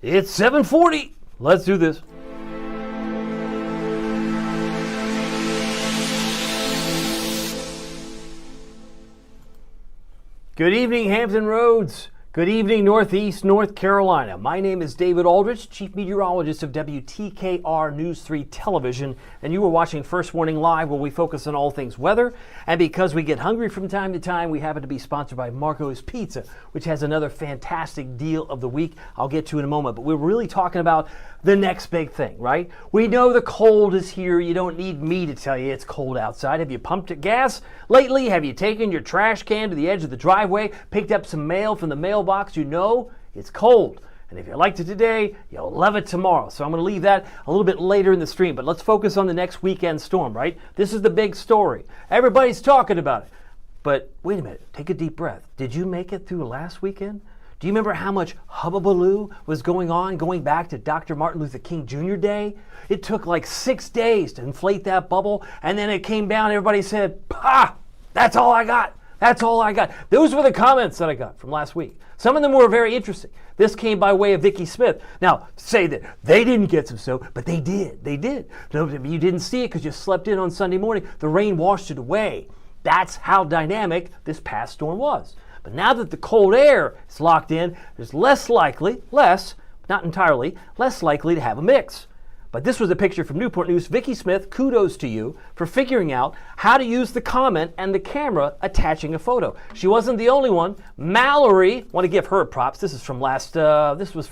It's 7:40. Let's do this. Good evening, Hampton Roads. Good evening, Northeast North Carolina. My name is David Aldrich, Chief Meteorologist of WTKR News 3 Television, and you are watching First Warning Live, where we focus on all things weather. And because we get hungry from time to time, we happen to be sponsored by Marco's Pizza, which has another fantastic deal of the week I'll get to in a moment. But we're really talking about the next big thing, right? We know the cold is here. You don't need me to tell you it's cold outside. Have you pumped gas lately? Have you taken your trash can to the edge of the driveway, picked up some mail from the mailbox? You know it's cold. And if you liked it today, you'll love it tomorrow. So I'm going to leave that a little bit later in the stream. But let's focus on the next weekend storm, right? This is the big story. Everybody's talking about it. But wait a minute. Take a deep breath. Did you make it through last weekend? Do you remember how much hubbubaloo was going on going back to Dr. Martin Luther King Jr. Day? It took like 6 days to inflate that bubble, and then it came down. Everybody said, "Pah, that's all I got. That's all I got." Those were the comments that I got from last week. Some of them were very interesting. This came by way of Vicki Smith. Now, say that they didn't get some snow, but they did. They did. No, you didn't see it because you slept in on Sunday morning. The rain washed it away. That's how dynamic this past storm was. But now that the cold air is locked in, there's less likely to have a mix. But this was a picture from Newport News. Vicki Smith, kudos to you for figuring out how to use the comment and the camera attaching a photo. She wasn't the only one. Mallory, want to give her props. This is from this was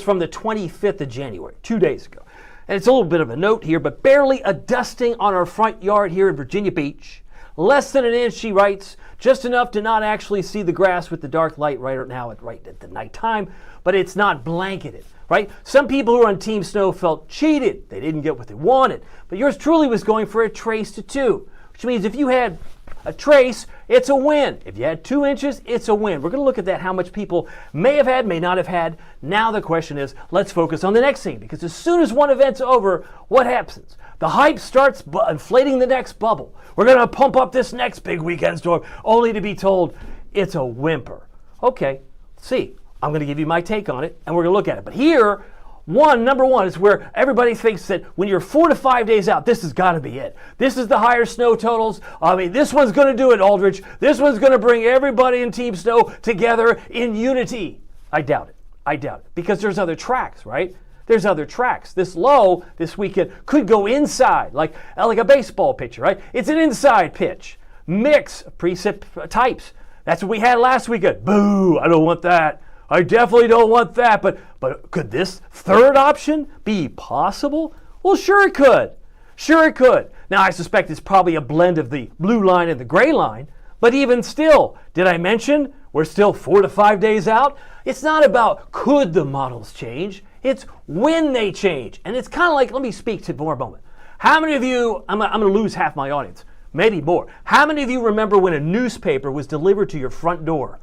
from the 25th of January, 2 days ago. And it's a little bit of a note here, but barely a dusting on our front yard here in Virginia Beach. Less than an inch, she writes, just enough to not actually see the grass with the dark light right at the nighttime, but it's not blanketed, right? Some people who are on Team Snow felt cheated. They didn't get what they wanted. But yours truly was going for a trace to 2, which means if you had a trace, it's a win. If you had 2 inches, it's a win. We're going to look at that, how much people may have had, may not have had. Now the question is, let's focus on the next thing, because as soon as one event's over, what happens? The hype starts inflating the next bubble. We're going to pump up this next big weekend storm, only to be told it's a whimper. Okay, see, I'm going to give you my take on it, and we're going to look at it. But here, number one is where everybody thinks that when you're 4 to 5 days out, this has got to be it. This is the higher snow totals. I mean, this one's going to do it, Aldrich. This one's going to bring everybody in Team Snow together in unity. I doubt it, because there's other tracks, right? There's other tracks. This low this weekend could go inside, like a baseball pitcher, right? It's an inside pitch. Mix of precip types. That's what we had last weekend. Boo, I don't want that. I definitely don't want that. But could this third option be possible? Well, sure it could. Sure it could. Now, I suspect it's probably a blend of the blue line and the gray line. But even still, did I mention we're still 4 to 5 days out? It's not about could the models change. It's when they change. And it's kind of like, let me speak to for a moment. How many of you, I'm going to lose half my audience, maybe more. How many of you remember when a newspaper was delivered to your front door?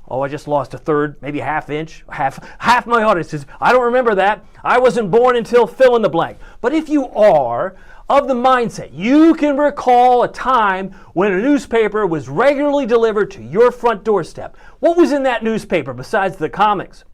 Oh, I just lost a third, maybe a half inch. Half my audience says, I don't remember that. I wasn't born until fill in the blank. But if you are of the mindset, you can recall a time when a newspaper was regularly delivered to your front doorstep. What was in that newspaper besides the comics?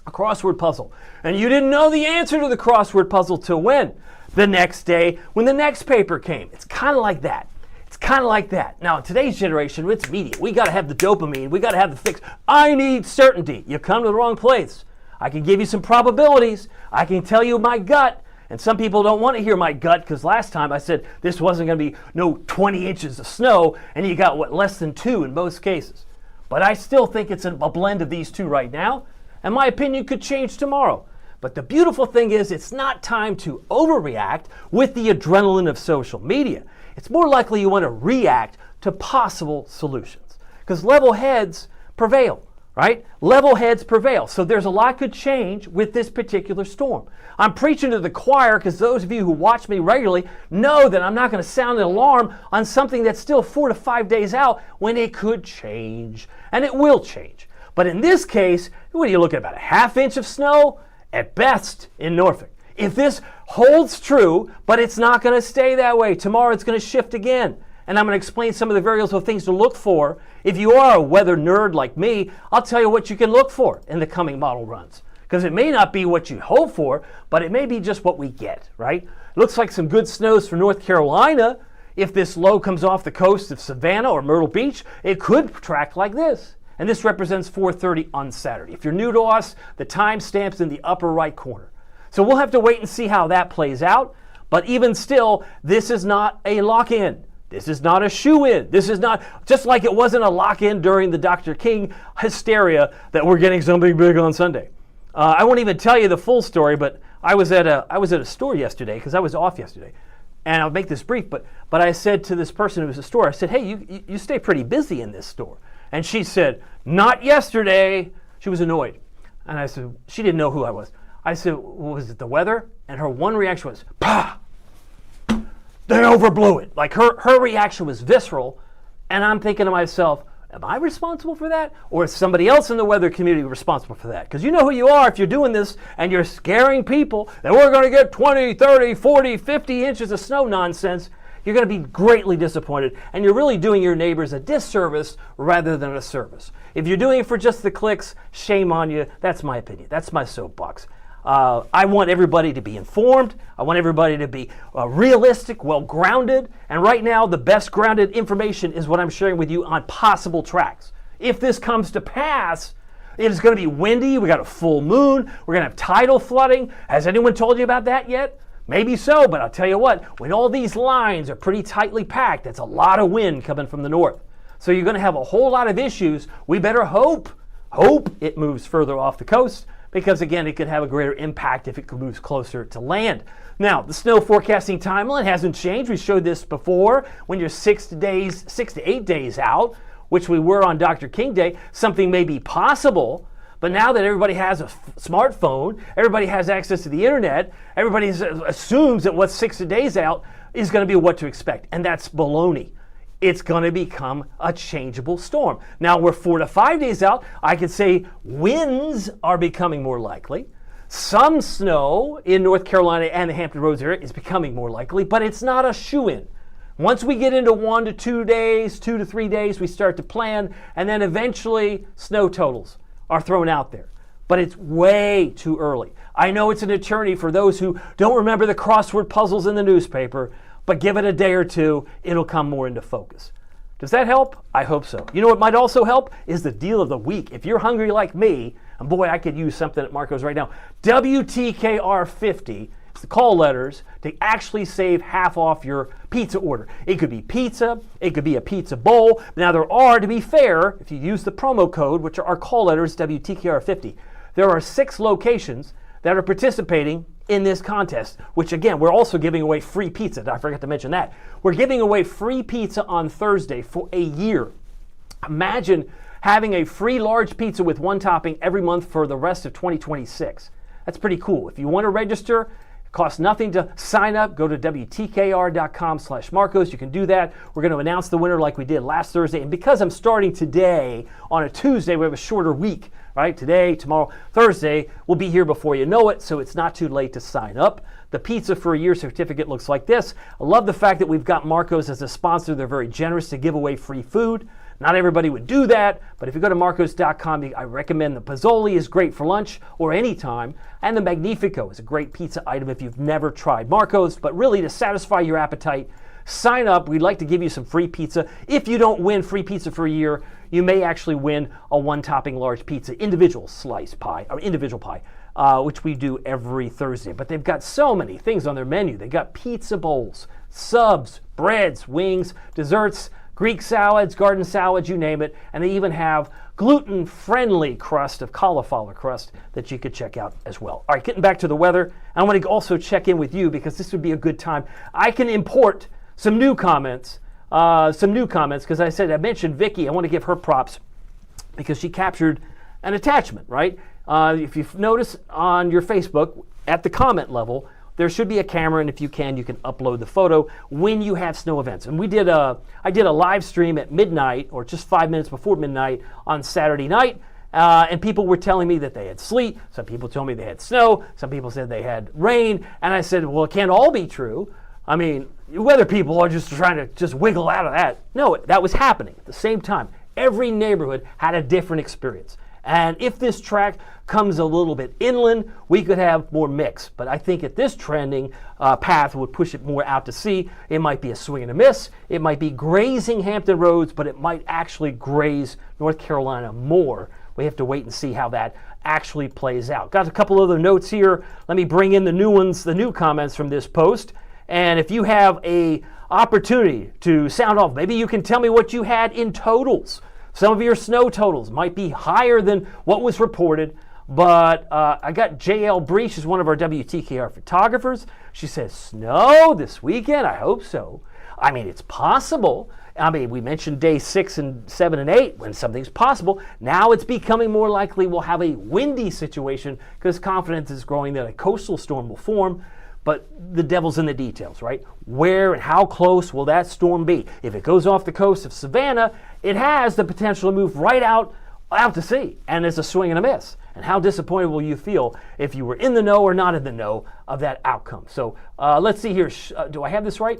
A crossword puzzle. And you didn't know the answer to the crossword puzzle till when? The next day when the next paper came. It's kind of like that. It's kind of like that. Now, in today's generation, it's media. We got to have the dopamine. We got to have the fix. I need certainty. You come to the wrong place. I can give you some probabilities. I can tell you my gut. And some people don't want to hear my gut because last time I said this wasn't going to be no 20 inches of snow, and you got, less than 2 in most cases. But I still think it's a blend of these two right now. And my opinion could change tomorrow. But the beautiful thing is it's not time to overreact with the adrenaline of social media. It's more likely you want to react to possible solutions. Because level heads prevail, right? Level heads prevail. So there's a lot could change with this particular storm. I'm preaching to the choir because those of you who watch me regularly know that I'm not going to sound an alarm on something that's still 4 to 5 days out when it could change. And it will change. But in this case, what are you looking at, about a half inch of snow at best in Norfolk? If this holds true, but it's not going to stay that way. Tomorrow it's going to shift again. And I'm going to explain some of the variables of things to look for. If you are a weather nerd like me, I'll tell you what you can look for in the coming model runs. because it may not be what you hope for, but it may be just what we get, right? Looks like some good snows for North Carolina. If this low comes off the coast of Savannah or Myrtle Beach, it could track like this. And this represents 4:30 on Saturday. If you're new to us, the timestamp's in the upper right corner. So we'll have to wait and see how that plays out. But even still, this is not a lock-in. This is not a shoe-in. This is not, just like it wasn't a lock-in during the Dr. King hysteria that we're getting something big on Sunday. I won't even tell you the full story, but I was at a store yesterday because I was off yesterday. And I'll make this brief, but I said to this person who was at the store, I said, hey, you stay pretty busy in this store. And she said, not yesterday. She was annoyed. And I said, she didn't know who I was. I said, well, was it the weather? And her one reaction was, pah! They overblew it. Like her reaction was visceral. And I'm thinking to myself, am I responsible for that? Or is somebody else in the weather community responsible for that? Because you know who you are if you're doing this and you're scaring people that we're going to get 20, 30, 40, 50 inches of snow nonsense. You're going to be greatly disappointed, and you're really doing your neighbors a disservice rather than a service. If you're doing it for just the clicks, shame on you. That's my opinion. That's my soapbox. I want everybody to be informed. I want everybody to be realistic, well-grounded. And right now, the best grounded information is what I'm sharing with you on possible tracks. If this comes to pass, it is going to be windy. We got a full moon. We're going to have tidal flooding. Has anyone told you about that yet? Maybe so, but I'll tell you what, when all these lines are pretty tightly packed, that's a lot of wind coming from the north. So you're going to have a whole lot of issues. We better hope it moves further off the coast, because again, it could have a greater impact if it moves closer to land. Now, the snow forecasting timeline hasn't changed. We showed this before. When you're 6 to 8 days out, which we were on Dr. King Day, something may be possible. But now that everybody has a smartphone, everybody has access to the internet, everybody assumes that what's 6 days out is going to be what to expect. And that's baloney. It's going to become a changeable storm. Now we're 4 to 5 days out. I could say winds are becoming more likely. Some snow in North Carolina and the Hampton Roads area is becoming more likely, but it's not a shoo-in. Once we get into 1 to 2 days, 2 to 3 days, we start to plan, and then eventually snow totals are thrown out there. But it's way too early. I know it's an eternity for those who don't remember the crossword puzzles in the newspaper, but give it a day or two, it'll come more into focus. Does that help? I hope so. You know what might also help is the deal of the week. If you're hungry like me, and boy, I could use something at Marco's right now, WTKR 50, it's the call letters to actually save half off your pizza order. It could be pizza, it could be a pizza bowl. Now there are, to be fair, if you use the promo code, which are our call letters, WTKR 50, there are 6 locations that are participating in this contest, which again, we're also giving away free pizza. I forgot to mention that. We're giving away free pizza on Thursday for a year. Imagine having a free large pizza with 1 topping every month for the rest of 2026. That's pretty cool. If you want to register, it costs nothing to sign up. Go to WTKR.com/Marcos. You can do that. We're going to announce the winner like we did last Thursday. And because I'm starting today on a Tuesday, we have a shorter week, right? Today, tomorrow, Thursday, we'll be here before you know it, so it's not too late to sign up. The pizza for a year certificate looks like this. I love the fact that we've got Marcos as a sponsor. They're very generous to give away free food. Not everybody would do that, but if you go to Marcos.com, I recommend the Pozzoli is great for lunch or any time, and the Magnifico is a great pizza item if you've never tried Marcos. But really, to satisfy your appetite, sign up. We'd like to give you some free pizza. If you don't win free pizza for a year, you may actually win a 1-topping large pizza, individual pie, which we do every Thursday. But they've got so many things on their menu. They've got pizza bowls, subs, breads, wings, desserts, Greek salads, garden salads, you name it. And they even have gluten-friendly crust of cauliflower crust that you could check out as well. All right, getting back to the weather, I want to also check in with you because this would be a good time. I can import some new comments because I mentioned Vicky. I want to give her props because she captured an attachment, right? If you notice on your Facebook at the comment level, there should be a camera, and if you can upload the photo when you have snow events. And I did a live stream at midnight, or just 5 minutes before midnight on Saturday night, and people were telling me that they had sleet. Some people told me they had snow. Some people said they had rain. And I said, well, it can't all be true. I mean, weather people are just trying to just wiggle out of that. No, that was happening at the same time. Every neighborhood had a different experience. And if this track comes a little bit inland, we could have more mix. But I think at this trending path would push it more out to sea. It might be a swing and a miss. It might be grazing Hampton Roads, but it might actually graze North Carolina more. We have to wait and see how that actually plays out. Got a couple other notes here. Let me bring in the new ones, the new comments from this post. And if you have a opportunity to sound off, maybe you can tell me what you had in totals. Some of your snow totals might be higher than what was reported, but I got JL Bree, she's one of our WTKR photographers. She says, snow this weekend? I hope so. I mean, it's possible. I mean, we mentioned day 6 and 7 and 8 when something's possible. Now it's becoming more likely we'll have a windy situation because confidence is growing that a coastal storm will form. But the devil's in the details, right? Where and how close will that storm be? If it goes off the coast of Savannah, it has the potential to move right out to sea, and it's a swing and a miss. And how disappointed will you feel if you were in the know or not in the know of that outcome? So let's see here. Do I have this right?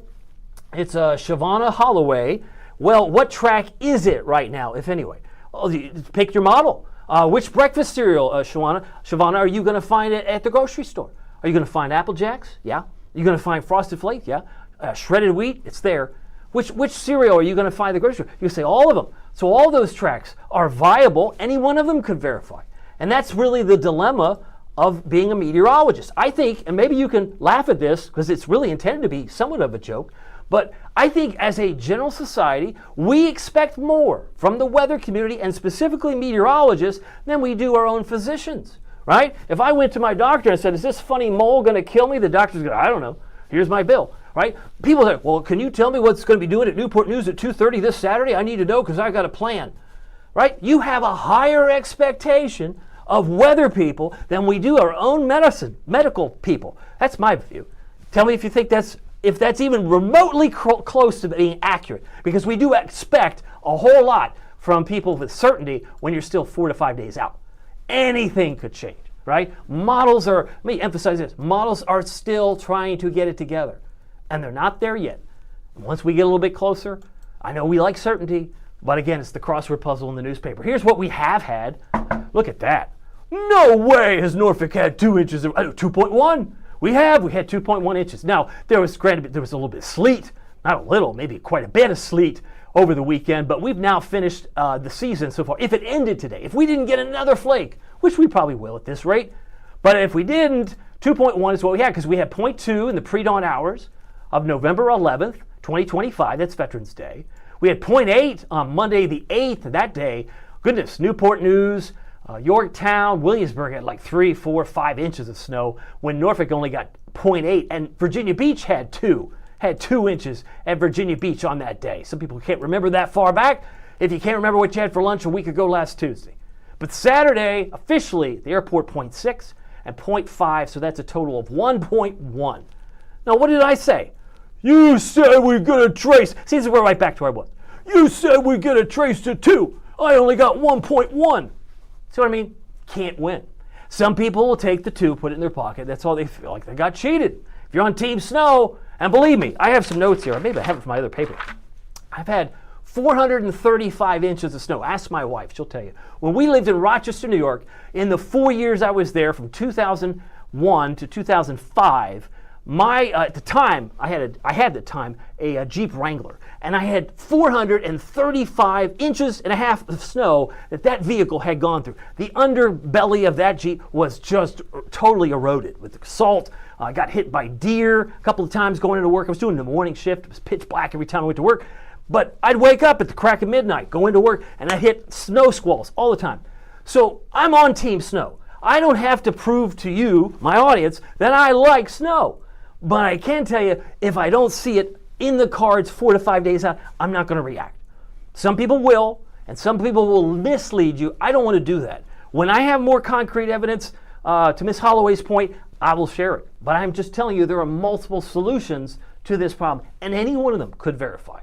It's Shavana Holloway. Well, what track is it right now, if anyway? Oh, pick your model. Which breakfast cereal, Shavana, are you going to find it at the grocery store? Are you going to find Apple Jacks? Yeah. You're going to find Frosted Flakes? Yeah. Shredded wheat? It's there. Which cereal are you going to find at the grocery store? You say all of them. So all those tracks are viable. Any one of them could verify. And that's really the dilemma of being a meteorologist. I think, and maybe you can laugh at this because it's really intended to be somewhat of a joke, but I think as a general society, we expect more from the weather community and specifically meteorologists than we do our own physicians. Right? If I went to my doctor and said, is this funny mole going to kill me? The doctor's going, I don't know. Here's my bill. Right? People say, well, can you tell me what's going to be doing at Newport News at 2:30 this Saturday? I need to know because I got a plan. Right? You have a higher expectation of weather people than we do our own medical people. That's my view. Tell me if you think that's even remotely close to being accurate, because we do expect a whole lot from people with certainty when you're still 4 to 5 days out. Anything could change, right? Let me emphasize this, models are still trying to get it together, and they're not there yet. Once we get a little bit closer, I know we like certainty, but again, it's the crossword puzzle in the newspaper. Here's what we have had. Look at that. No way has Norfolk had 2 inches of, 2.1. We had 2.1 inches. Now, there was a little bit of sleet, not a little, maybe quite a bit of sleet over the weekend, but we've now finished the season so far. If it ended today, if we didn't get another flake, which we probably will at this rate, but if we didn't, 2.1 is what we had, because we had 0.2 in the pre-dawn hours of November 11th, 2025, that's Veterans Day. We had 0.8 on Monday the 8th, that day. Goodness, Newport News, Yorktown, Williamsburg had like 3, 4, 5 inches of snow, when Norfolk only got 0.8, and Virginia Beach had 2 inches at Virginia Beach on that day. Some people can't remember that far back. If you can't remember what you had for lunch a week ago last Tuesday. But Saturday, officially, the airport 0.6 and 0.5, so that's a total of 1.1. Now, what did I say? You said we're going to trace. See, this is where right back to where I was. You said we're going to trace to 2. I only got 1.1. See what I mean? Can't win. Some people will take the 2, put it in their pocket. That's all they feel like they got cheated. If you're on Team Snow, and believe me, I have some notes here. Maybe I have it from my other paper. I've had 435 inches of snow. Ask my wife, she'll tell you. When we lived in Rochester, New York, in the 4 years I was there, from 2001 to 2005, at the time, I had a Jeep Wrangler, and I had 435 inches and a half of snow that vehicle had gone through. The underbelly of that Jeep was just totally eroded with salt. I got hit by deer a couple of times going into work. I was doing the morning shift. It was pitch black every time I went to work. But I'd wake up at the crack of midnight, go into work, and I'd hit snow squalls all the time. So I'm on Team Snow. I don't have to prove to you, my audience, that I like snow. But I can tell you, if I don't see it in the cards 4 to 5 days out, I'm not going to react. Some people will, and some people will mislead you. I don't want to do that. When I have more concrete evidence, to Ms. Holloway's point, I will share it. But I'm just telling you there are multiple solutions to this problem, and any one of them could verify.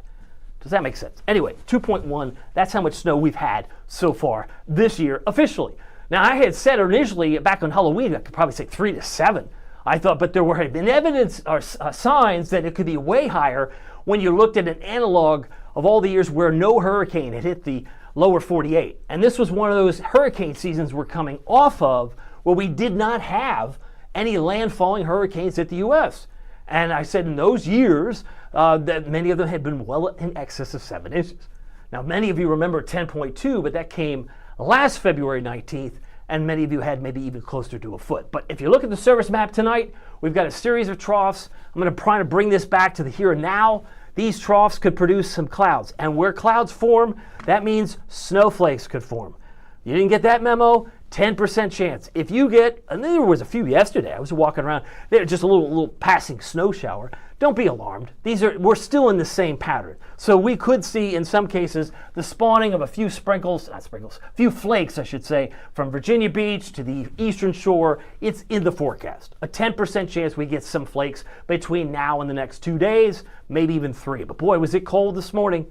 Does that make sense? Anyway, 2.1, that's how much snow we've had so far this year officially. Now, I had said initially back on Halloween, I could probably say 3 to 7. I thought, but there had been evidence or signs that it could be way higher when you looked at an analog of all the years where no hurricane had hit the lower 48. And this was one of those hurricane seasons we're coming off of where we did not have any landfalling hurricanes at the U.S. And I said in those years that many of them had been well in excess of 7 inches. Now, many of you remember 10.2, but that came last February 19th, and many of you had maybe even closer to a foot. But if you look at the service map tonight, we've got a series of troughs. I'm going to try to bring this back to the here and now. These troughs could produce some clouds, and where clouds form, that means snowflakes could form. You didn't get that memo? 10% chance. If you get, and there was a few yesterday, I was walking around, there just a little passing snow shower. Don't be alarmed. We're still in the same pattern. So we could see in some cases the spawning of a few few flakes, I should say, from Virginia Beach to the eastern shore. It's in the forecast. A 10% chance we get some flakes between now and the next 2 days, maybe even 3. But boy, was it cold this morning.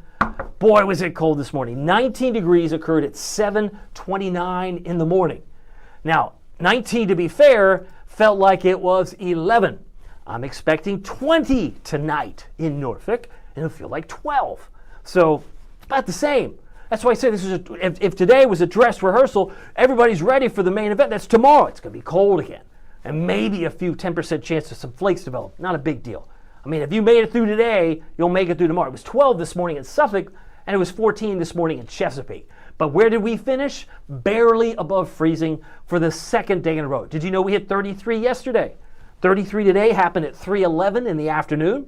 Boy, was it cold this morning. 19 degrees occurred at 7:29 in the morning. Now, 19, to be fair, felt like it was 11. I'm expecting 20 tonight in Norfolk, and it'll feel like 12. So, about the same. That's why I say this is if today was a dress rehearsal, everybody's ready for the main event. That's tomorrow. It's going to be cold again. And maybe a few 10% chance of some flakes develop. Not a big deal. I mean, if you made it through today, you'll make it through tomorrow. It was 12 this morning in Suffolk, and it was 14 this morning in Chesapeake. But where did we finish? Barely above freezing for the second day in a row. Did you know we hit 33 yesterday? 33 today happened at 3:11 in the afternoon.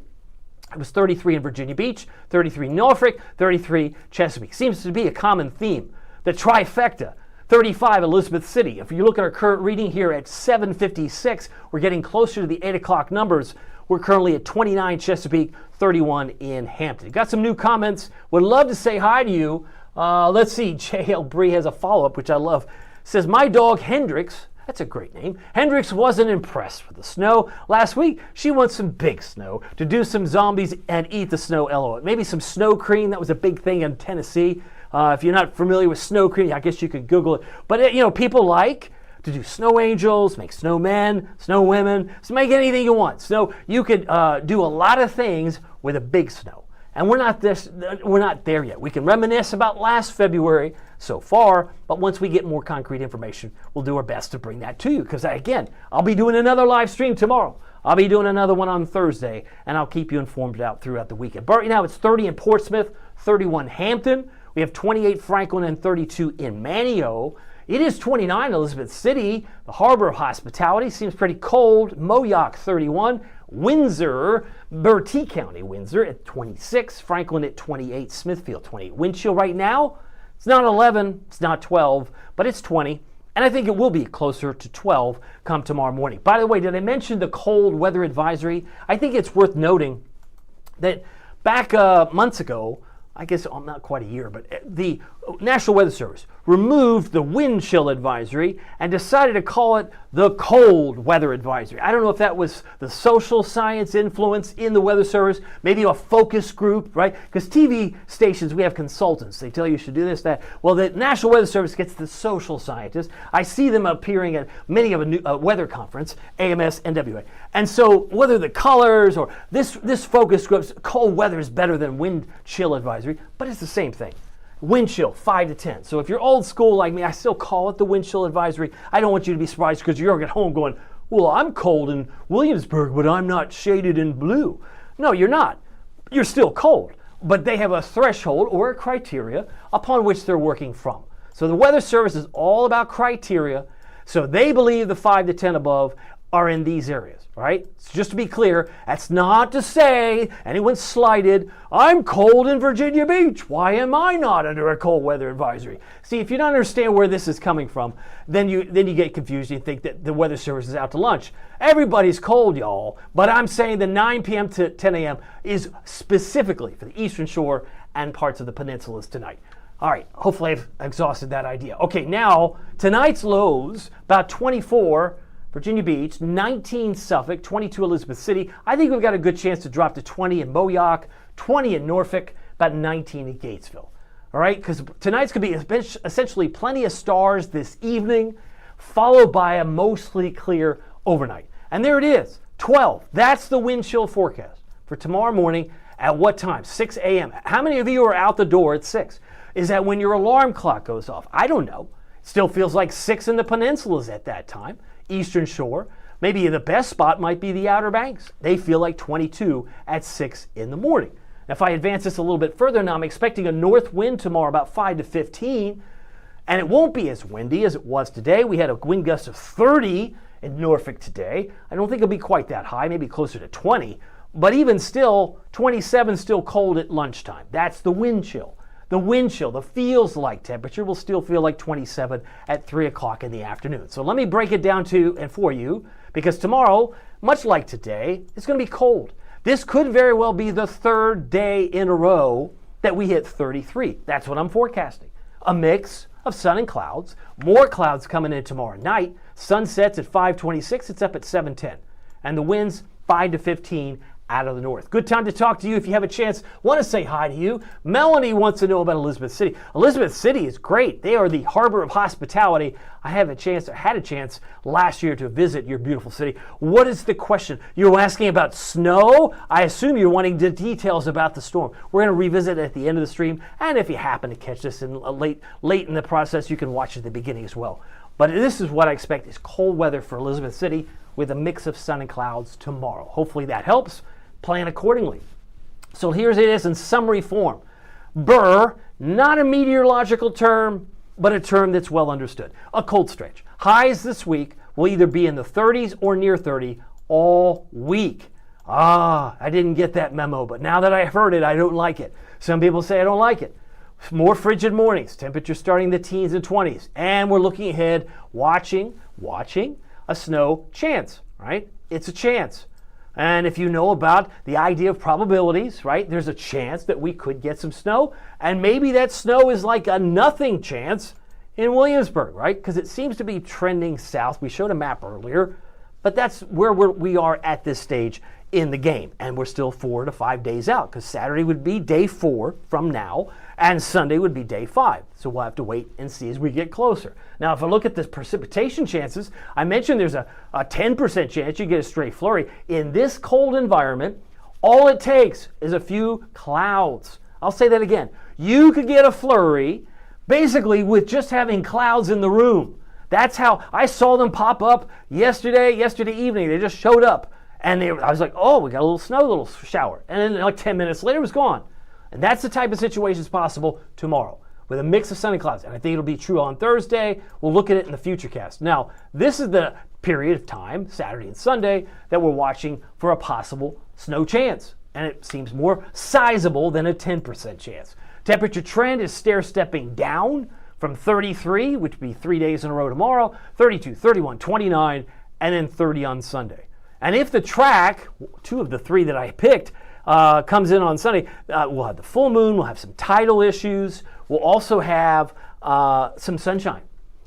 It was 33 in Virginia Beach, 33 in Norfolk, 33 Chesapeake. Seems to be a common theme. The trifecta. 35 Elizabeth City. If you look at our current reading here at 7:56, we're getting closer to the 8 o'clock numbers. We're currently at 29 Chesapeake, 31 in Hampton. Got some new comments. Would love to say hi to you. Let's see. J.L. Bree has a follow-up, which I love. Says, my dog Hendrix, that's a great name, Hendrix wasn't impressed with the snow last week. She wants some big snow to do some zombies and eat the snow, LOL. Maybe some snow cream. That was a big thing in Tennessee. If you're not familiar with snow cream, I guess you could Google it. But, people like to do snow angels, make snowmen, snow women, so make anything you want. Snow, you could do a lot of things with a big snow. And we're not there yet. We can reminisce about last February so far, but once we get more concrete information, we'll do our best to bring that to you. Because again, I'll be doing another live stream tomorrow. I'll be doing another one on Thursday, and I'll keep you informed throughout the weekend. But right now it's 30 in Portsmouth, 31 Hampton. We have 28 Franklin and 32 in Manio. It is 29 Elizabeth City. The Harbor of Hospitality seems pretty cold. Moyock 31. Windsor, Bertie County, Windsor at 26. Franklin at 28. Smithfield 28. Wind chill right now, it's not 11, it's not 12, but it's 20. And I think it will be closer to 12 come tomorrow morning. By the way, did I mention the cold weather advisory? I think it's worth noting that back months ago, I guess not quite a year, but the National Weather Service removed the wind chill advisory and decided to call it the cold weather advisory. I don't know if that was the social science influence in the Weather Service, maybe a focus group, right? Because TV stations, we have consultants. They tell you should do this, that. Well, the National Weather Service gets the social scientists. I see them appearing at many of a weather conference, AMS, NWA. And so whether the colors or this focus group, cold weather is better than wind chill advisory, but it's the same thing. Wind chill, 5 to 10. So if you're old school like me, I still call it the wind chill advisory. I don't want you to be surprised because you're at home going, well, I'm cold in Williamsburg, but I'm not shaded in blue. No, you're not. You're still cold. But they have a threshold or a criteria upon which they're working from. So the Weather Service is all about criteria. So they believe the 5 to 10 above are in these areas, right? So just to be clear, that's not to say anyone slighted, I'm cold in Virginia Beach. Why am I not under a cold weather advisory? See, if you don't understand where this is coming from, then you get confused. You think that the Weather Service is out to lunch. Everybody's cold, y'all. But I'm saying the 9 p.m. to 10 a.m. is specifically for the Eastern Shore and parts of the peninsulas tonight. All right, hopefully I've exhausted that idea. Okay, now, tonight's lows, about 24 Virginia Beach, 19 Suffolk, 22 Elizabeth City. I think we've got a good chance to drop to 20 in Moyock, 20 in Norfolk, about 19 in Gatesville. All right, because tonight's going to be essentially plenty of stars this evening, followed by a mostly clear overnight. And there it is, 12. That's the wind chill forecast for tomorrow morning. At what time? 6 a.m. How many of you are out the door at 6? Is that when your alarm clock goes off? I don't know. Still feels like 6 in the peninsulas at that time. Eastern Shore. Maybe the best spot might be the Outer Banks. They feel like 22 at 6 in the morning. Now, if I advance this a little bit further, now I'm expecting a north wind tomorrow about 5 to 15, and it won't be as windy as it was today. We had a wind gust of 30 in Norfolk today. I don't think it'll be quite that high, maybe closer to 20, but even still, 27 still cold at lunchtime. That's the wind chill. The wind chill, the feels like temperature will still feel like 27 at 3 o'clock in the afternoon. So let me break it down to and for you, because tomorrow, much like today, it's going to be cold. This could very well be the third day in a row that we hit 33. That's what I'm forecasting. A mix of sun and clouds. More clouds coming in tomorrow night. Sun sets at 5:26. It's up at 7:10. And the winds 5 to 15 out of the north. Good time to talk to you if you have a chance. Want to say hi to you. Melanie wants to know about Elizabeth City. Elizabeth City is great. They are the harbor of hospitality. I had a chance last year to visit your beautiful city. What is the question? You're asking about snow? I assume you're wanting the details about the storm. We're going to revisit it at the end of the stream, and if you happen to catch this in late in the process, you can watch it at the beginning as well. But this is what I expect is cold weather for Elizabeth City with a mix of sun and clouds tomorrow. Hopefully that helps. Plan accordingly. So here's it is in summary form. Burr, not a meteorological term, but a term that's well understood. A cold stretch. Highs this week will either be in the 30s or near 30 all week. I didn't get that memo, but now that I've heard it, I don't like it. Some people say I don't like it. More frigid mornings, temperatures starting the teens and 20s, and we're looking ahead, watching a snow chance, right? It's a chance. And if you know about the idea of probabilities, right, there's a chance that we could get some snow, and maybe that snow is like a nothing chance in Williamsburg, right? Because it seems to be trending south. We showed a map earlier, but that's where we are at this stage in the game, and we're still 4 to 5 days out, because Saturday would be day 4 from now, and Sunday would be day 5. So we'll have to wait and see as we get closer. Now, if I look at the precipitation chances, I mentioned there's a 10% chance you get a stray flurry. In this cold environment, all it takes is a few clouds. I'll say that again. You could get a flurry basically with just having clouds in the room. That's how I saw them pop up yesterday evening. They just showed up. And I was like, oh, we got a little snow, a little shower. And then like 10 minutes later, it was gone. And that's the type of situations possible tomorrow with a mix of sun and clouds. And I think it'll be true on Thursday. We'll look at it in the Futurecast. Now, this is the period of time, Saturday and Sunday, that we're watching for a possible snow chance. And it seems more sizable than a 10% chance. Temperature trend is stair-stepping down from 33, which would be 3 days in a row tomorrow, 32, 31, 29, and then 30 on Sunday. And if the track, 2 of the 3 that I picked, comes in on Sunday, we'll have the full moon, we'll have some tidal issues, we'll also have some sunshine,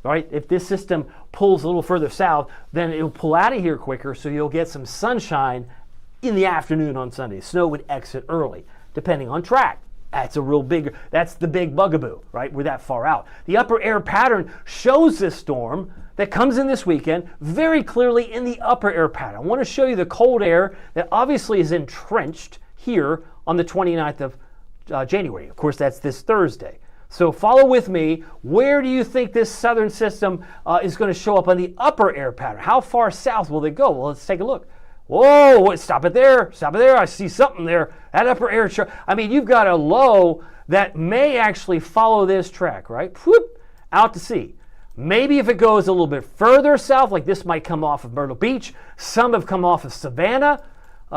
right? If this system pulls a little further south, then it'll pull out of here quicker, so you'll get some sunshine in the afternoon on Sunday. Snow would exit early, depending on track. That's the big bugaboo, right? We're that far out. The upper air pattern shows this storm that comes in this weekend very clearly in the upper air pattern. I want to show you the cold air that obviously is entrenched here on the 29th of January. Of course, that's this Thursday. So follow with me. Where do you think this southern system is going to show up on the upper air pattern? How far south will it go? Well, let's take a look. Whoa, stop it there. I see something there. That upper air, you've got a low that may actually follow this track, right? Whoop, out to sea. Maybe if it goes a little bit further south, like this might come off of Myrtle Beach. Some have come off of Savannah.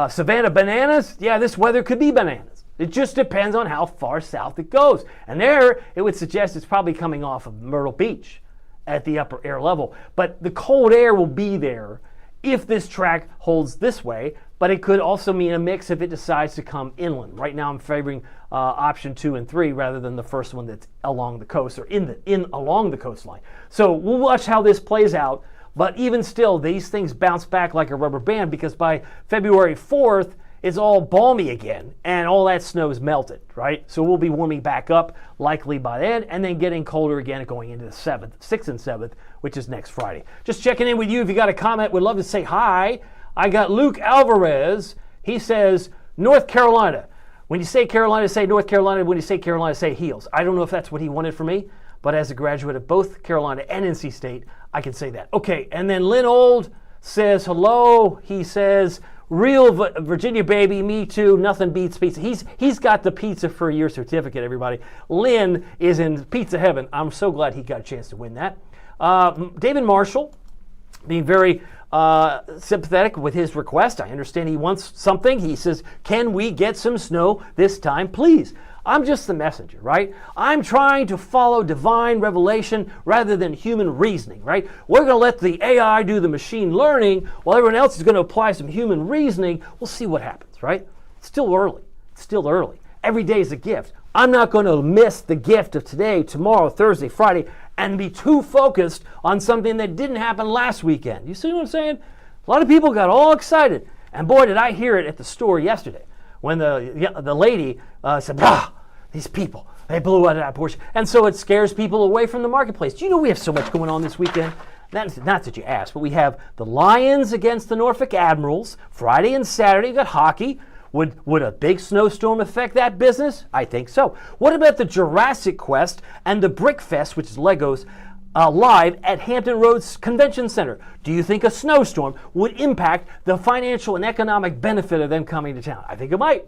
Savannah bananas. Yeah, this weather could be bananas. It just depends on how far south it goes. And there, it would suggest it's probably coming off of Myrtle Beach at the upper air level. But the cold air will be there if this track holds this way, but it could also mean a mix if it decides to come inland. Right now I'm favoring option 2 and 3 rather than the first one that's along the coast or along the coastline. So we'll watch how this plays out, but even still, these things bounce back like a rubber band because by February 4th, it's all balmy again, and all that snow is melted, right? So we'll be warming back up likely by then, and then getting colder again going into the 6th and 7th, which is next Friday. Just checking in with you. If you got a comment, would love to say hi. I got Luke Alvarez. He says, North Carolina, When you say Carolina, say North Carolina. When you say Carolina, say heels. I don't know if that's what he wanted for me, but as a graduate of both Carolina and NC State, I can say that. Okay, and then Lynn Old says hello. He says, real Virginia baby, me too. Nothing beats pizza. He's got the pizza for a year certificate, everybody. Lynn is in pizza heaven. I'm so glad he got a chance to win that. David Marshall, being very sympathetic with his request. I understand he wants something. He says, can we get some snow this time, please? I'm just the messenger, right? I'm trying to follow divine revelation rather than human reasoning, right? We're going to let the AI do the machine learning while everyone else is going to apply some human reasoning. We'll see what happens, right? It's still early. It's still early. Every day is a gift. I'm not going to miss the gift of today, tomorrow, Thursday, Friday, and be too focused on something that didn't happen last weekend. You see what I'm saying? A lot of people got all excited. And boy, did I hear it at the store yesterday when the lady said, these people, they blew out of that Porsche. And so it scares people away from the marketplace. Do you know we have so much going on this weekend? Not that you asked, but we have the Lions against the Norfolk Admirals. Friday and Saturday, you got hockey. Would a big snowstorm affect that business? I think so. What about the Jurassic Quest and the Brick Fest, which is Legos, live at Hampton Roads Convention Center? Do you think a snowstorm would impact the financial and economic benefit of them coming to town? I think it might.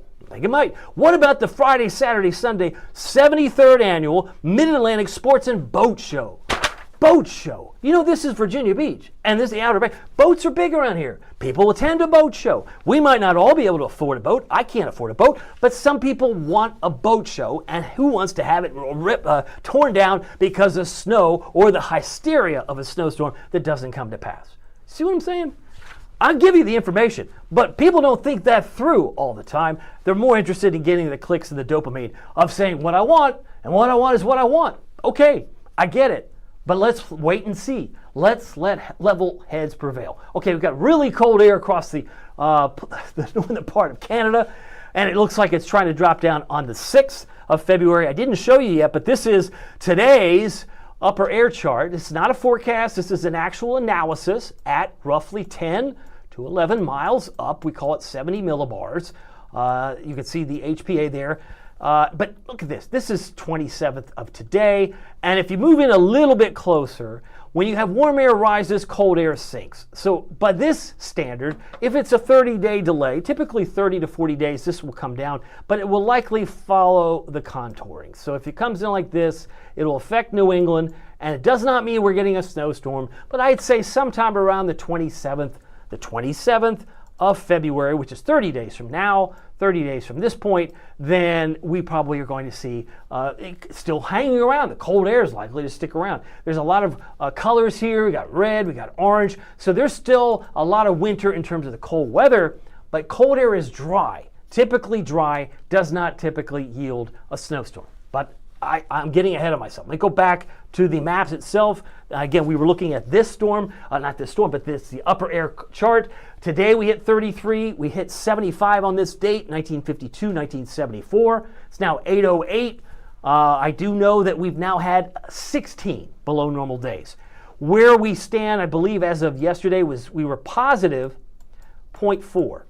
What about the Friday, Saturday, Sunday 73rd Annual Mid-Atlantic Sports and Boat Show? Boat show. You know, this is Virginia Beach, and this is the Outer Bay. Boats are big around here. People attend a boat show. We might not all be able to afford a boat. I can't afford a boat, but some people want a boat show, and who wants to have it torn down because of snow or the hysteria of a snowstorm that doesn't come to pass? See what I'm saying? I'll give you the information, but people don't think that through all the time. They're more interested in getting the clicks and the dopamine of saying what I want, and what I want is what I want. Okay, I get it. But let's wait and see. Let's let level heads prevail. Okay, we've got really cold air across the northern part of Canada, and it looks like it's trying to drop down on the 6th of February. I didn't show you yet, but this is today's upper air chart. This is not a forecast. This is an actual analysis at roughly 10 to 11 miles up. We call it 70 millibars. You can see the HPA there. But look at this. This is 27th of today. And if you move in a little bit closer, when you have warm air rises, cold air sinks. So by this standard, if it's a 30-day delay, typically 30 to 40 days, this will come down, but it will likely follow the contouring. So if it comes in like this, it will affect New England, and it does not mean we're getting a snowstorm, but I'd say sometime around the 27th of February, which is 30 days from now, 30 days from this point, then we probably are going to see it still hanging around. The cold air is likely to stick around. There's a lot of colors here. We got red, we got orange. So there's still a lot of winter in terms of the cold weather, but cold air is dry. Typically dry, does not typically yield a snowstorm. But I'm getting ahead of myself. Let me go back to the maps itself. Again, we were looking at this storm, not this storm, but the upper air chart. Today we hit 33. We hit 75 on this date, 1952, 1974. It's now 8:08. I do know that we've now had 16 below normal days. Where we stand, I believe, as of yesterday, was we were positive 0.4.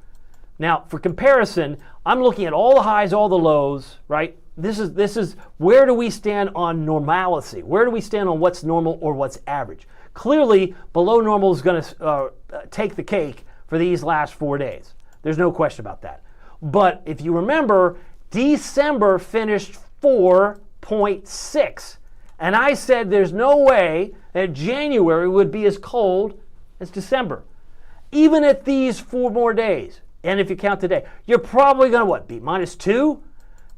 Now, for comparison, I'm looking at all the highs, all the lows, right? This is where do we stand on normalcy? Where do we stand on what's normal or what's average? Clearly, below normal is going to take the cake for these last 4 days. There's no question about that. But if you remember, December finished 4.6. And I said there's no way that January would be as cold as December. Even at these 4 more days, and if you count today, you're probably going to, what, be -2?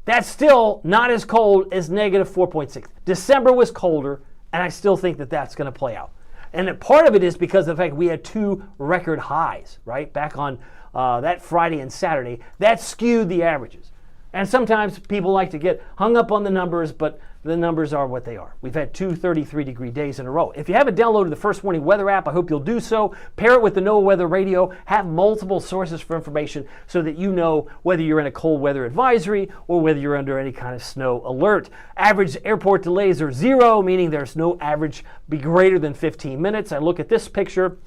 That's still not as cold as -4.6. December was colder, and I still think that that's going to play out. And part of it is because of the fact we had 2 record highs, right, back on that Friday and Saturday. That skewed the averages. And sometimes people like to get hung up on the numbers, but the numbers are what they are. We've had 2 33-degree days in a row. If you haven't downloaded the First Warning Weather app, I hope you'll do so. Pair it with the NOAA Weather Radio. Have multiple sources for information so that you know whether you're in a cold weather advisory or whether you're under any kind of snow alert. Average airport delays are 0, meaning there's no average be greater than 15 minutes. I look at this picture.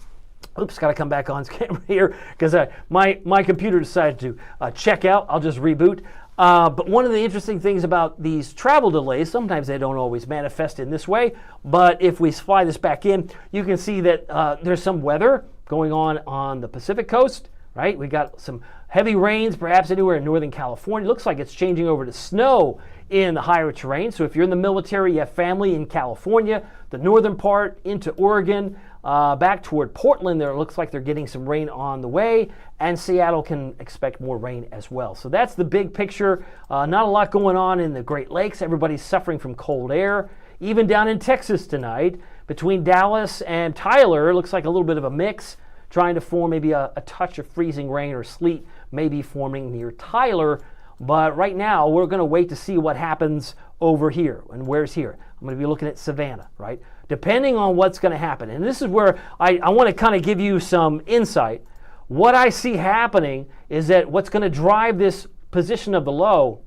Oops, got to come back on camera here because my computer decided to check out. I'll just reboot. But one of the interesting things about these travel delays, sometimes they don't always manifest in this way, but if we fly this back in, you can see that there's some weather going on the Pacific coast, right? We got some heavy rains, perhaps anywhere in Northern California. It looks like it's changing over to snow in the higher terrain. So if you're in the military, you have family in California, the northern part into Oregon, back toward Portland, there looks like they're getting some rain on the way, and Seattle can expect more rain as well. So that's the big picture. Not a lot going on in the Great Lakes. Everybody's suffering from cold air. Even down in Texas tonight, between Dallas and Tyler, looks like a little bit of a mix, trying to form maybe a touch of freezing rain or sleet maybe forming near Tyler. But right now, we're going to wait to see what happens over here. And where's here? I'm going to be looking at Savannah, right? Depending on what's going to happen. And this is where I want to kind of give you some insight. What I see happening is that what's going to drive this position of the low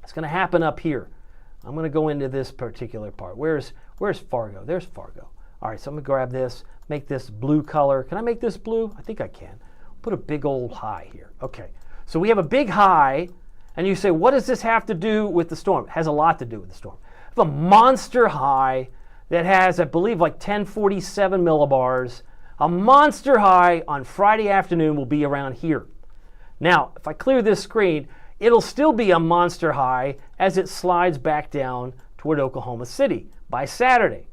is going to happen up here. I'm going to go into this particular part. Where's Fargo? There's Fargo. All right, so I'm going to grab this, make this blue color. Can I make this blue? I think I can. Put a big old high here. Okay, so we have a big high, and you say, what does this have to do with the storm? It has a lot to do with the storm. I have a monster high that has, I believe, like 1047 millibars. A monster high on Friday afternoon will be around here. Now, if I clear this screen, it'll still be a monster high as it slides back down toward Oklahoma City by Saturday.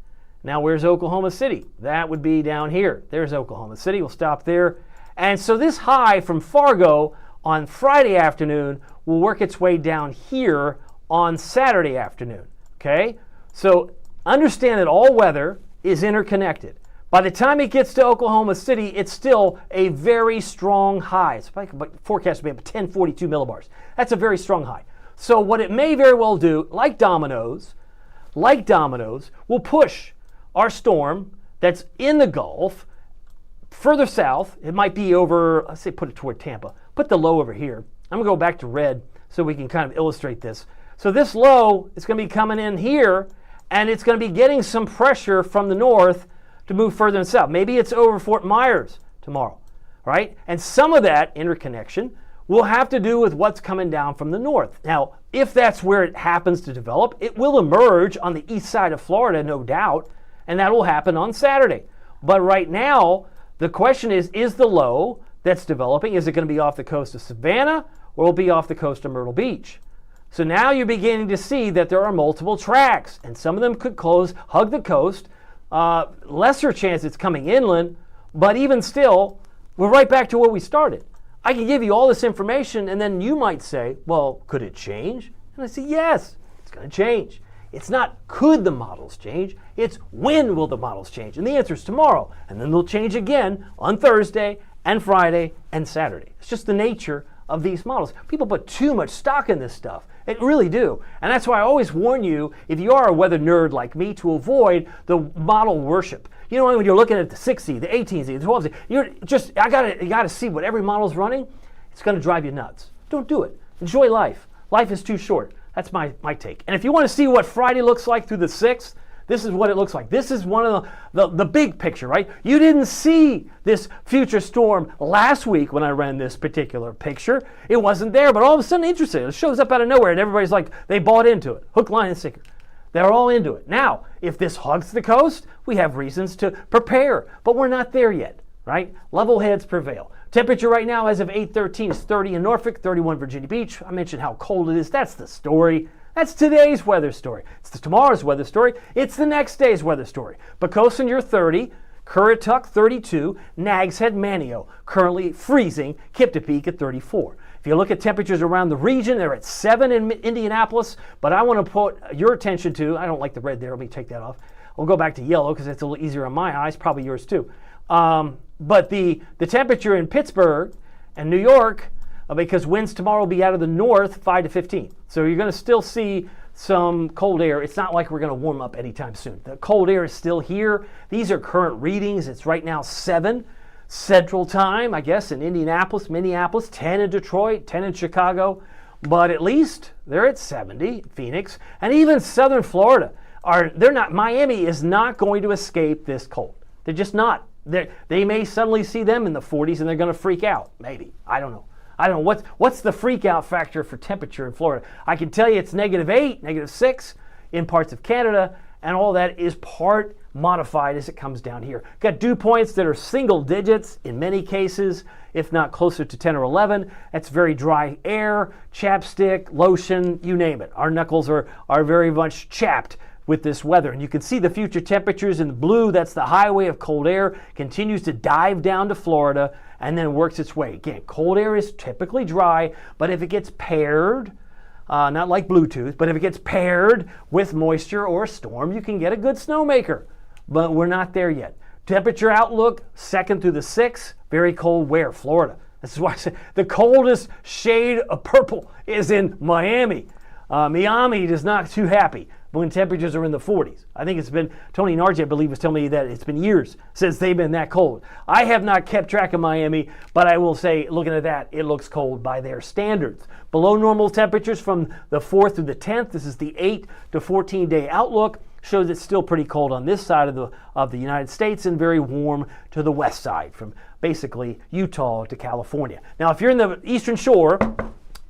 Now, where's Oklahoma City? That would be down here. There's Oklahoma City. We'll stop there. And so this high from Fargo on Friday afternoon will work its way down here on Saturday afternoon. Okay? So understand that all weather is interconnected. By the time it gets to Oklahoma City, it's still a very strong high. It's forecast to be 1042 millibars. That's a very strong high. So what it may very well do, like dominoes, will push our storm that's in the Gulf further south. It might be over, let's say put it toward Tampa. Put the low over here. I'm going to go back to red so we can kind of illustrate this. So this low is going to be coming in here, and it's going to be getting some pressure from the north to move further south. Maybe it's over Fort Myers tomorrow, right? And some of that interconnection will have to do with what's coming down from the north. Now, if that's where it happens to develop, it will emerge on the east side of Florida, no doubt, and that will happen on Saturday. But right now, the question is the low that's developing, is it going to be off the coast of Savannah or will it be off the coast of Myrtle Beach? So now you're beginning to see that there are multiple tracks, and some of them could hug the coast. Lesser chance it's coming inland, but even still, we're right back to where we started. I can give you all this information, and then you might say, well, could it change? And I say, yes, it's going to change. It's not could the models change, it's when will the models change? And the answer is tomorrow, and then they'll change again on Thursday and Friday and Saturday. It's just the nature of these models. People put too much stock in this stuff. It really do. And that's why I always warn you, if you are a weather nerd like me, to avoid the model worship. You know, when you're looking at the 6Z, the 18Z, the 12Z, you gotta see what every model's running. It's gonna drive you nuts. Don't do it. Enjoy life. Life is too short. That's my take. And if you want to see what Friday looks like through the 6th, this is what it looks like. This is one of the big picture, right? You didn't see this future storm last week when I ran this particular picture. It wasn't there, but all of a sudden, interesting. It shows up out of nowhere, and everybody's like, they bought into it. Hook, line, and sinker. They're all into it. Now, if this hugs the coast, we have reasons to prepare, but we're not there yet, right? Level heads prevail. Temperature right now as of 8:13 is 30 in Norfolk, 31 Virginia Beach. I mentioned how cold it is. That's the story. That's today's weather story. It's tomorrow's weather story. It's the next day's weather story. Poquoson, you're 30. Currituck, 32. Nags Head, Manio, currently freezing. Kiptopeke at 34. If you look at temperatures around the region, they're at 7 in Indianapolis, but I want to put your attention to, I don't like the red there, let me take that off. We'll go back to yellow because it's a little easier on my eyes, probably yours too. But the temperature in Pittsburgh and New York, because winds tomorrow will be out of the north 5 to 15. So you're going to still see some cold air. It's not like we're going to warm up anytime soon. The cold air is still here. These are current readings. It's right now 7 Central Time, I guess, in Indianapolis, Minneapolis, 10 in Detroit, 10 in Chicago. But at least they're at 70, Phoenix, and even southern Florida. Miami is not going to escape this cold. They're just not. They may suddenly see them in the 40s and they're going to freak out. Maybe. I don't know. I don't know, what's the freak out factor for temperature in Florida? I can tell you it's -8, -6 in parts of Canada, and all that is part modified as it comes down here. Got dew points that are single digits in many cases, if not closer to 10 or 11. That's very dry air, chapstick, lotion, you name it. Our knuckles are very much chapped with this weather. And you can see the future temperatures in the blue. That's the highway of cold air, continues to dive down to Florida and then works its way. Again, cold air is typically dry, but if it gets paired, not like Bluetooth, but if it gets paired with moisture or a storm, you can get a good snowmaker. But we're not there yet. Temperature outlook, 2nd through the 6th, very cold where? Florida. This is why I say the coldest shade of purple is in Miami. Miami is not too happy when temperatures are in the 40s. I think it's been, Tony Nargi, I believe, was telling me that it's been years since they've been that cold. I have not kept track of Miami, but I will say, looking at that, it looks cold by their standards. Below normal temperatures from the 4th through the 10th. This is the 8 to 14-day outlook. Shows it's still pretty cold on this side of the United States and very warm to the west side, from basically Utah to California. Now, if you're in the eastern shore,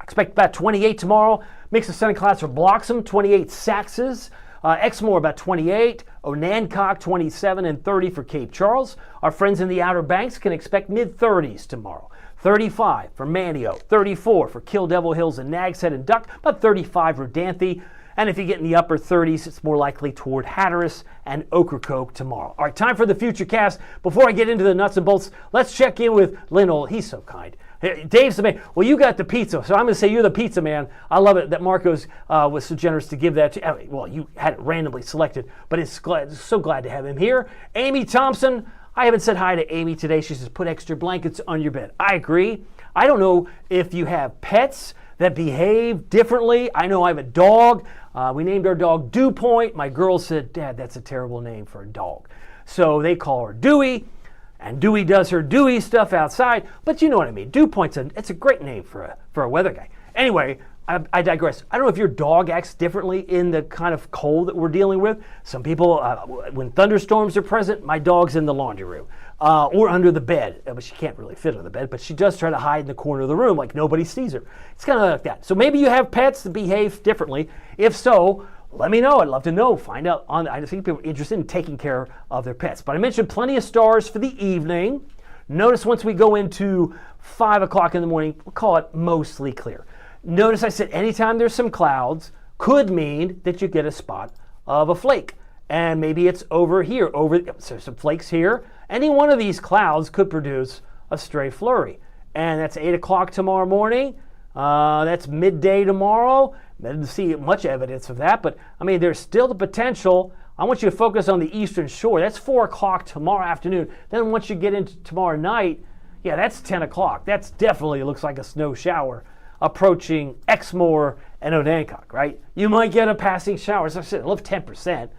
expect about 28 tomorrow. Mix of sun and clouds for Bloxham, 28 Saxes. Exmoor about 28. Onancock 27 and 30 for Cape Charles. Our friends in the Outer Banks can expect mid-30s tomorrow. 35 for Manio, 34 for Kill Devil Hills and Nags Head and Duck, about 35 for Danthe. And if you get in the upper 30s, it's more likely toward Hatteras and Ocracoke tomorrow. All right, time for the Futurecast. Before I get into the nuts and bolts, let's check in with Lynn Old. He's so kind. Hey, Dave's the man. Well, you got the pizza, so I'm going to say you're the pizza man. I love it that Marcos was so generous to give that to. Well, you had it randomly selected, but so glad to have him here. Amy Thompson. I haven't said hi to Amy today. She says, put extra blankets on your bed. I agree. I don't know if you have pets that behave differently. I know I have a dog. We named our dog Dew Point. My girls said, Dad, that's a terrible name for a dog. So they call her Dewey, and Dewey does her Dewey stuff outside. But you know what I mean. Dew Point's it's a great name for a weather guy. Anyway, I digress. I don't know if your dog acts differently in the kind of cold that we're dealing with. Some people, when thunderstorms are present, my dog's in the laundry room or under the bed. But she can't really fit under the bed, but she does try to hide in the corner of the room like nobody sees her. It's kind of like that. So maybe you have pets that behave differently. If so, let me know. I'd love to know. Find out. I think people are interested in taking care of their pets. But I mentioned plenty of stars for the evening. Notice once we go into 5 o'clock in the morning, we'll call it mostly clear. Notice I said anytime there's some clouds could mean that you get a spot of a flake. And maybe it's over here, so some flakes here. Any one of these clouds could produce a stray flurry. And that's 8 o'clock tomorrow morning. That's midday tomorrow. I didn't see much evidence of that, but I mean, there's still the potential. I want you to focus on the eastern shore. That's 4 o'clock tomorrow afternoon. Then once you get into tomorrow night, yeah, that's 10 o'clock. That's definitely looks like a snow shower approaching Exmoor and Onancock, right? You might get a passing shower. As I said, I love 10%.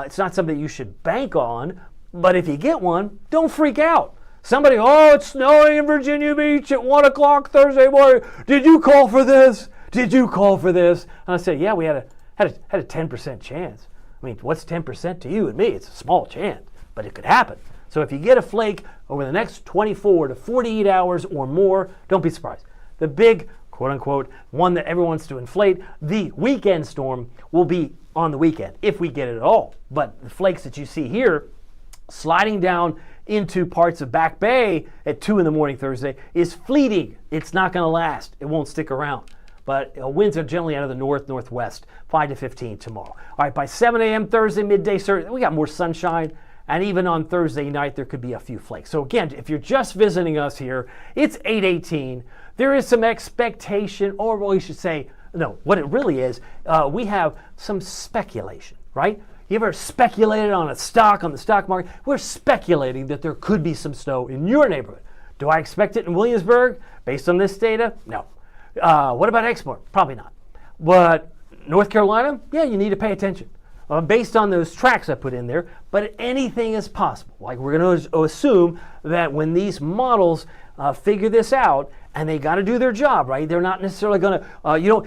It's not something you should bank on, but if you get one, don't freak out. Somebody, it's snowing in Virginia Beach at 1 o'clock Thursday morning. Did you call for this? Did you call for this? And I said, yeah, we had a 10% chance. I mean, what's 10% to you and me? It's a small chance, but it could happen. So if you get a flake over the next 24 to 48 hours or more, don't be surprised. The big, quote-unquote, one that everyone wants to inflate, the weekend storm will be on the weekend, if we get it at all. But the flakes that you see here, sliding down into parts of Back Bay at 2 in the morning Thursday, is fleeting. It's not going to last. It won't stick around. But winds are generally out of the northwest, 5 to 15 tomorrow. All right, by 7 a.m. Thursday, midday, we got more sunshine. And even on Thursday night, there could be a few flakes. So again, if you're just visiting us here, it's 8:18. There is some expectation, or we should say, no, what it really is, we have some speculation, right? You ever speculated on the stock market? We're speculating that there could be some snow in your neighborhood. Do I expect it in Williamsburg based on this data? No. What about Exmoor? Probably not. But North Carolina? Yeah, you need to pay attention. Based on those tracks I put in there, but anything is possible. Like we're going to assume that when these models figure this out, and they got to do their job, right? They're not necessarily going to,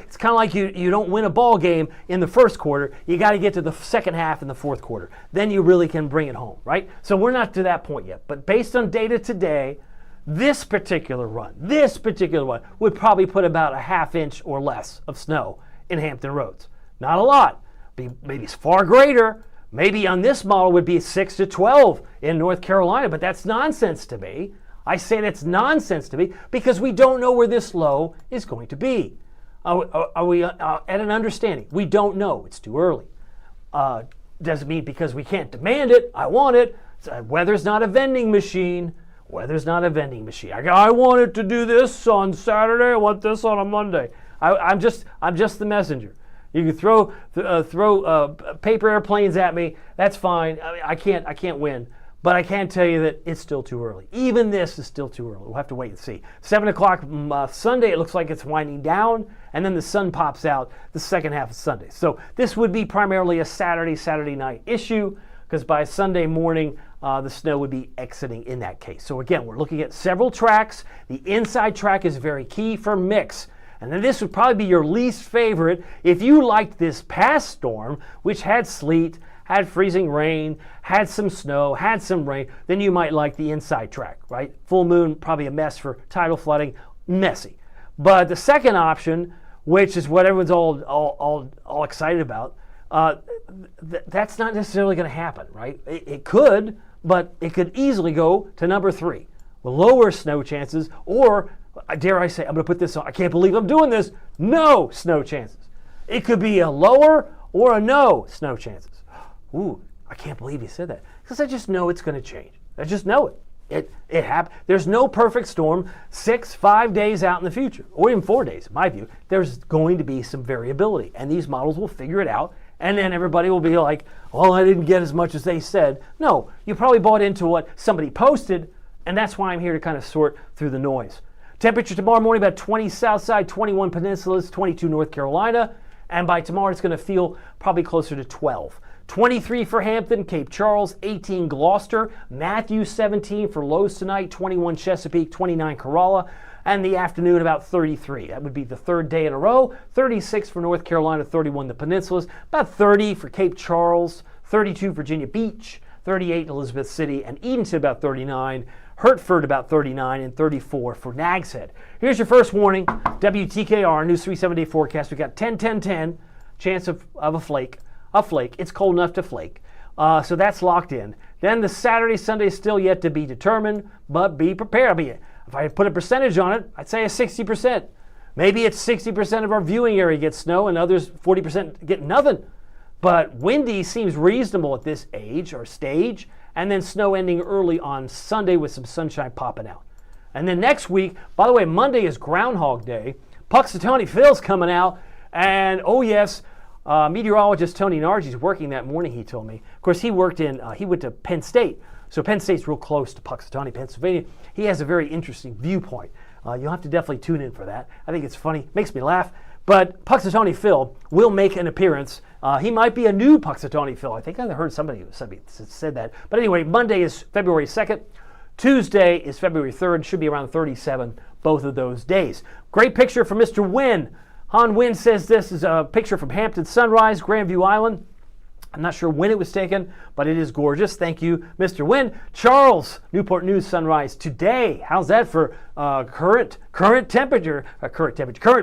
it's kind of like you don't win a ball game in the first quarter. You got to get to the second half in the fourth quarter. Then you really can bring it home, right? So we're not to that point yet. But based on data today, This particular one would probably put about a ½ inch or less of snow in Hampton Roads. Not a lot. Maybe it's far greater. Maybe on this model would be 6 to 12 in North Carolina, but that's nonsense to me. I say that's nonsense to me because we don't know where this low is going to be. Are we at an understanding? We don't know. It's too early. Doesn't mean because we can't demand it. I want it. Weather's not a vending machine. Weather's not a vending machine. I want it to do this on Saturday. I want this on a Monday. I'm just the messenger. You can throw paper airplanes at me. That's fine. I can't win. But I can tell you that it's still too early. Even this is still too early. We'll have to wait and see. 7 o'clock Sunday, it looks like it's winding down, and then the sun pops out the second half of Sunday. So this would be primarily a Saturday night issue, because by Sunday morning, the snow would be exiting in that case. So again, we're looking at several tracks. The inside track is very key for mix. And then this would probably be your least favorite if you liked this past storm, which had sleet, had freezing rain, had some snow, had some rain, then you might like the inside track, right? Full moon, probably a mess for tidal flooding, messy. But the second option, which is what everyone's all excited about, that's not necessarily going to happen, right? It could, but it could easily go to number 3, with lower snow chances, or dare I say, I'm going to put this on, I can't believe I'm doing this, no snow chances. It could be a lower or a no snow chances. Ooh, I can't believe you said that, because I just know it's going to change. I just know it. It happened. There's no perfect storm 5 days out in the future, or even 4 days, in my view. There's going to be some variability, and these models will figure it out, and then everybody will be like, well, I didn't get as much as they said. No, you probably bought into what somebody posted, and that's why I'm here to kind of sort through the noise. Temperature tomorrow morning about 20 south side, 21 peninsulas, 22 North Carolina, and by tomorrow it's going to feel probably closer to 12. 23 for Hampton, Cape Charles, 18 Gloucester, Matthews 17 for lows tonight, 21 Chesapeake, 29 Corolla, and the afternoon about 33. That would be the third day in a row. 36 for North Carolina, 31 the peninsulas, about 30 for Cape Charles, 32 Virginia Beach, 38 Elizabeth City, and Edenton about 39, Hertford about 39, and 34 for Nags Head. Here's your first warning, WTKR, News 3 7-day forecast. We've got 10, chance of a flake. It's cold enough to flake. So that's locked in. Then the Saturday, Sunday is still yet to be determined, but be prepared. If I put a percentage on it, I'd say a 60%. Maybe it's 60% of our viewing area gets snow and others 40% get nothing. But windy seems reasonable at this age or stage, and then snow ending early on Sunday with some sunshine popping out. And then next week, by the way, Monday is Groundhog Day. Puxatawny Phil's coming out, and oh yes, meteorologist Tony Nargi's working that morning, he told me. Of course, he went to Penn State. So Penn State's real close to Puxatawny, Pennsylvania. He has a very interesting viewpoint. You'll have to definitely tune in for that. I think it's funny, makes me laugh. But Puxatawny Phil will make an appearance. He might be a new Puxatawny Phil. I think I heard somebody said that. But anyway, Monday is February 2nd. Tuesday is February 3rd. Should be around 37 both of those days. Great picture from Mr. Wynn. Han Wynn says this is a picture from Hampton Sunrise, Grandview Island. I'm not sure when it was taken, but it is gorgeous. Thank you, Mr. Wynn. Charles, Newport News sunrise today. How's that for current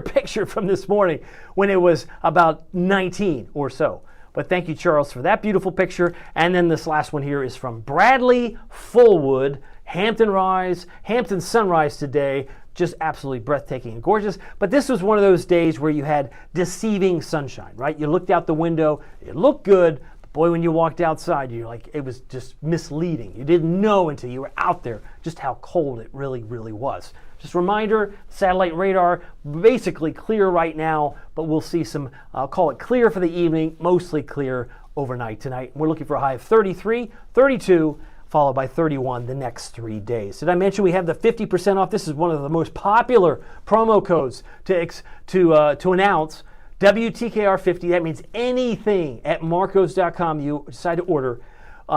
picture from this morning when it was about 19 or so. But thank you, Charles, for that beautiful picture. And then this last one here is from Bradley Fullwood, Hampton sunrise today. Just absolutely breathtaking and gorgeous. But this was one of those days where you had deceiving sunshine, right? You looked out the window, it looked good, but boy, when you walked outside, you're like, it was just misleading. You didn't know until you were out there just how cold it really, really was. Just a reminder, satellite radar, basically clear right now, but we'll see some, I'll call it clear for the evening, mostly clear overnight tonight. We're looking for a high of 33, 32, followed by 31 the next 3 days. Did I mention we have the 50% off? This is one of the most popular promo codes to announce. WTKR 50, that means anything at marcos.com you decide to order,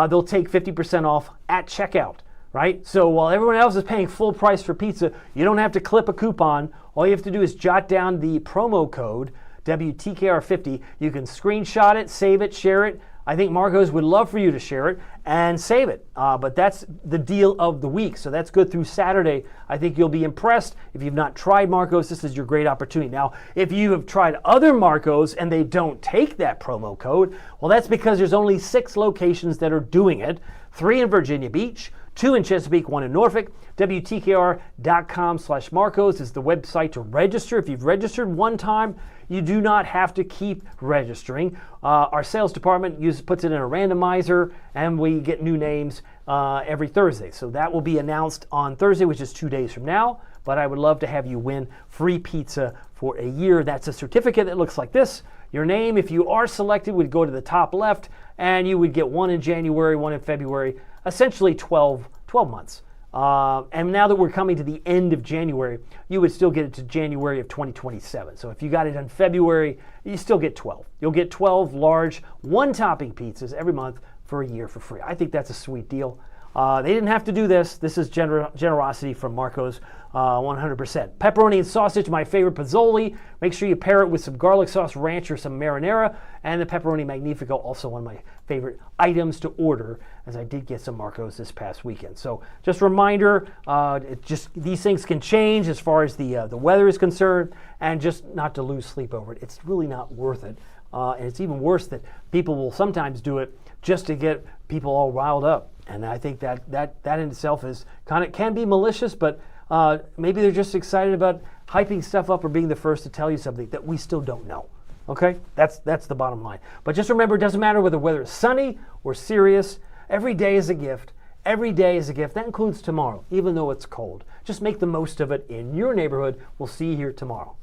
they'll take 50% off at checkout, right? So while everyone else is paying full price for pizza, you don't have to clip a coupon. All you have to do is jot down the promo code, WTKR 50. You can screenshot it, save it, share it, I think Marco's would love for you to share it and save it. But that's the deal of the week. So that's good through Saturday. I think you'll be impressed. If you've not tried Marco's, this is your great opportunity. Now, if you have tried other Marco's and they don't take that promo code, well, that's because there's only 6 locations that are doing it. 3 in Virginia Beach, 2 in Chesapeake, 1 in Norfolk. WTKR.com/Marcos is the website to register. If you've registered one time, you do not have to keep registering. Our sales department puts it in a randomizer, and we get new names every Thursday. So that will be announced on Thursday, which is 2 days from now. But I would love to have you win free pizza for a year. That's a certificate that looks like this. Your name, if you are selected, would go to the top left, and you would get 1 in January, 1 in February, essentially 12 months. And now that we're coming to the end of January, you would still get it to January of 2027. So if you got it in February, you still get 12. You'll get 12 large one-topping pizzas every month for a year for free. I think that's a sweet deal. They didn't have to do this. This is generosity from Marco's, 100%. Pepperoni and sausage, my favorite Pozzoli. Make sure you pair it with some garlic sauce ranch or some marinara. And the pepperoni magnifico, also one of my favorite items to order, as I did get some Marco's this past weekend. So just a reminder, these things can change as far as the weather is concerned, and just not to lose sleep over it. It's really not worth it. And it's even worse that people will sometimes do it just to get people all riled up. And I think that in itself is can be malicious, but maybe they're just excited about hyping stuff up or being the first to tell you something that we still don't know. Okay, that's the bottom line. But just remember, it doesn't matter whether it's sunny or serious. Every day is a gift. Every day is a gift. That includes tomorrow, even though it's cold. Just make the most of it in your neighborhood. We'll see you here tomorrow.